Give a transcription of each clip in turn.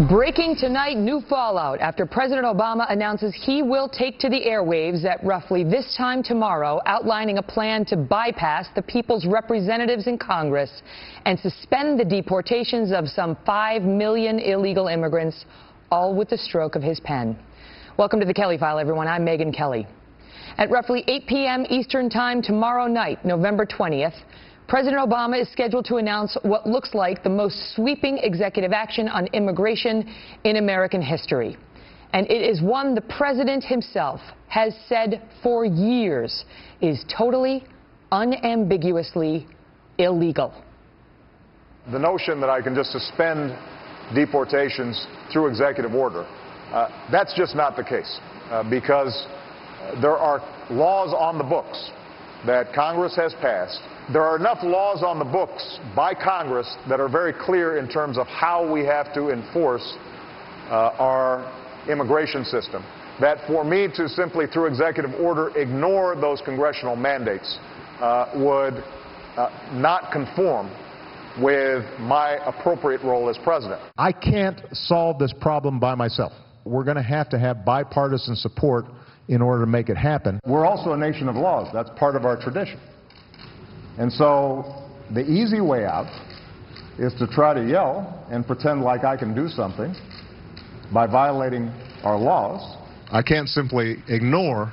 Breaking tonight, new fallout after President Obama announces he will take to the airwaves at roughly this time tomorrow, outlining a plan to bypass the people's representatives in Congress and suspend the deportations of some 5 million illegal immigrants, all with the stroke of his pen. Welcome to the Kelly File, everyone. I'm Megyn Kelly. At roughly 8 p.m. Eastern Time tomorrow night, November 20th, President Obama is scheduled to announce what looks like the most sweeping executive action on immigration in American history. And it is one the president himself has said for years is totally, unambiguously illegal. The notion that I can just suspend deportations through executive order, that's just not the case, because there are laws on the books that Congress has passed. There are enough laws on the books by Congress that are very clear in terms of how we have to enforce our immigration system, that for me to simply, through executive order, ignore those congressional mandates would not conform with my appropriate role as president. I can't solve this problem by myself. We're going to have bipartisan support in order to make it happen. We're also a nation of laws. That's part of our tradition. And so the easy way out is to try to yell and pretend like I can do something by violating our laws. I can't simply ignore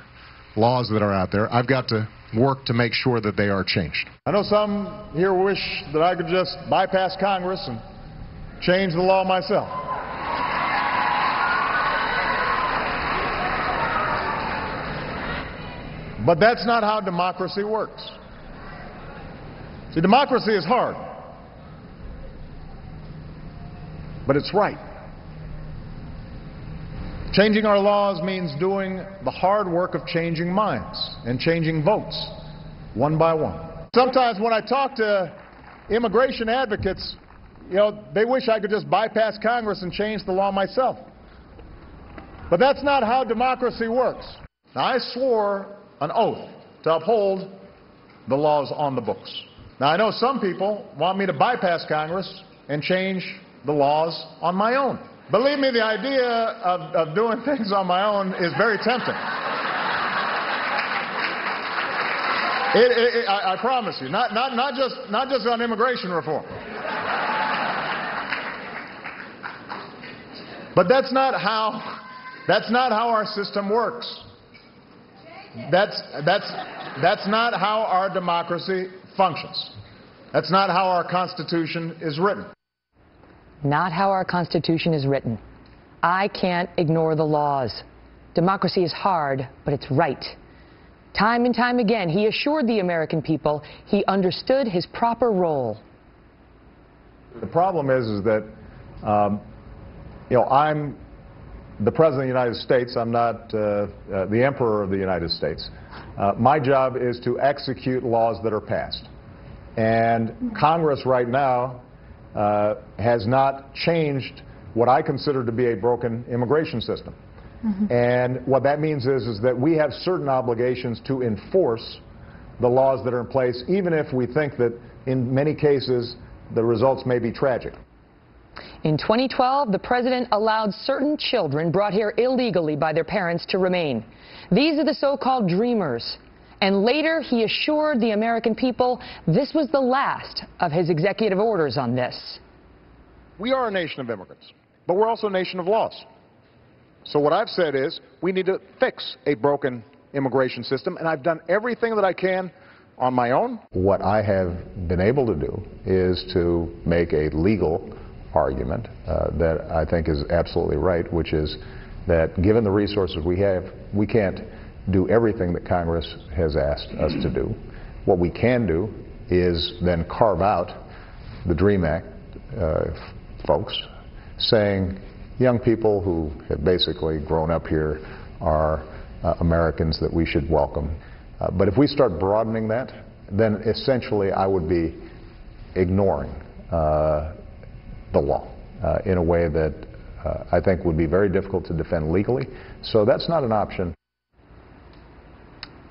laws that are out there. I've got to work to make sure that they are changed. I know some here wish that I could just bypass Congress and change the law myself. But that's not how democracy works. See, democracy is hard, but it's right. Changing our laws means doing the hard work of changing minds and changing votes one by one. Sometimes when I talk to immigration advocates, they wish I could just bypass Congress and change the law myself. But that's not how democracy works. Now, I swore an oath to uphold the laws on the books. Now, I know some people want me to bypass Congress and change the laws on my own. Believe me, the idea of doing things on my own is very tempting. I promise you, not just on immigration reform. But that's not how our system works. That's not how our democracy functions. That's not how our Constitution is written. Not how our Constitution is written. I can't ignore the laws. Democracy is hard, but it's right. Time and time again, he assured the American people he understood his proper role. The problem is that, I'm the President of the United States. I'm not the Emperor of the United States. My job is to execute laws that are passed. And Congress right now has not changed what I consider to be a broken immigration system. Mm-hmm. And what that means is that we have certain obligations to enforce the laws that are in place, even if we think that in many cases the results may be tragic. In 2012, the president allowed certain children brought here illegally by their parents to remain. These are the so-called dreamers. And later, he assured the American people this was the last of his executive orders on this. We are a nation of immigrants, but we're also a nation of laws. So what I've said is we need to fix a broken immigration system, and I've done everything that I can on my own. What I have been able to do is to make a legal argument that I think is absolutely right, which is that given the resources we have, we can't do everything that Congress has asked us to do. What we can do is then carve out the DREAM Act folks, saying young people who have basically grown up here are Americans that we should welcome. But if we start broadening that, then essentially I would be ignoring the law in a way that I think would be very difficult to defend legally. So that's not an option.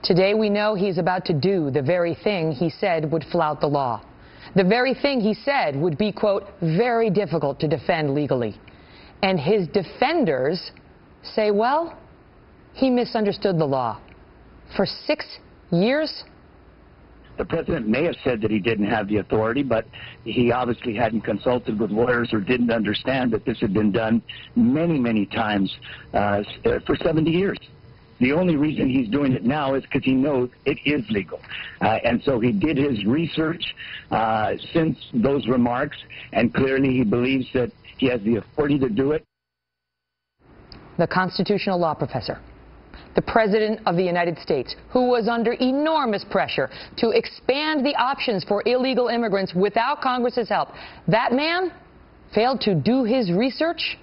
Today we know he's about to do the very thing he said would flout the law. The very thing he said would be, quote, very difficult to defend legally. And his defenders say, well, he misunderstood the law. For 6 years? The president may have said that he didn't have the authority, but he obviously hadn't consulted with lawyers or didn't understand that this had been done many, many times for 70 years. The only reason he's doing it now is because he knows it is legal. And so he did his research since those remarks, and clearly he believes that he has the authority to do it. The constitutional law professor, the President of the United States, who was under enormous pressure to expand the options for illegal immigrants without Congress's help. That man failed to do his research,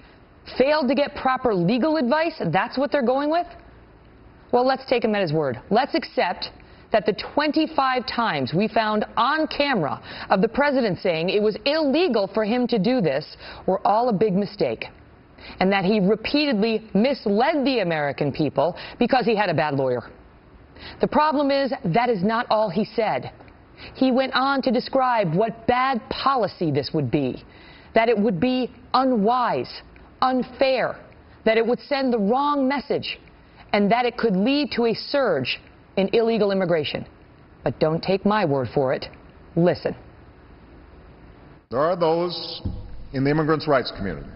failed to get proper legal advice. That's what they're going with? Well, let's take him at his word. Let's accept that the 25 times we found on camera of the president saying it was illegal for him to do this were all a big mistake, and that he repeatedly misled the American people because he had a bad lawyer. The problem is that is not all he said. He went on to describe what bad policy this would be, that it would be unwise, unfair, that it would send the wrong message, and that it could lead to a surge in illegal immigration. But don't take my word for it. Listen. There are those in the immigrants' rights community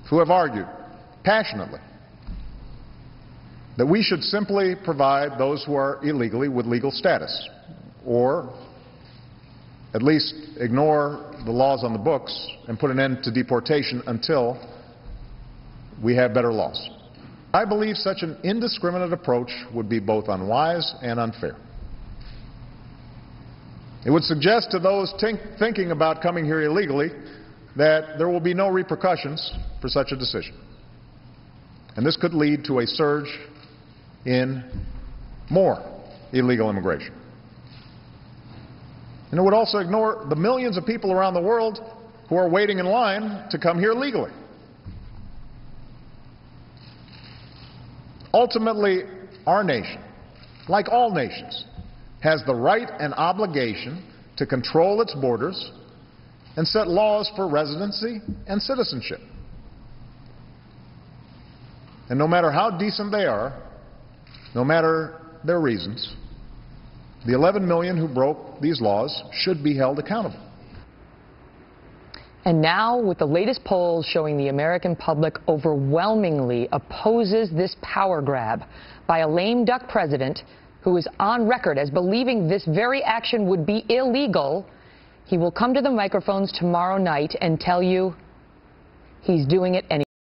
who have argued passionately that we should simply provide those who are illegally with legal status, or at least ignore the laws on the books and put an end to deportation until we have better laws. I believe such an indiscriminate approach would be both unwise and unfair. It would suggest to those thinking about coming here illegally that there will be no repercussions for such a decision. And this could lead to a surge in more illegal immigration. And it would also ignore the millions of people around the world who are waiting in line to come here legally. Ultimately, our nation, like all nations, has the right and obligation to control its borders and set laws for residency and citizenship. And no matter how decent they are, no matter their reasons, the 11 million who broke these laws should be held accountable. And now, with the latest polls showing the American public overwhelmingly opposes this power grab by a lame duck president who is on record as believing this very action would be illegal, he will come to the microphones tomorrow night and tell you he's doing it anyway.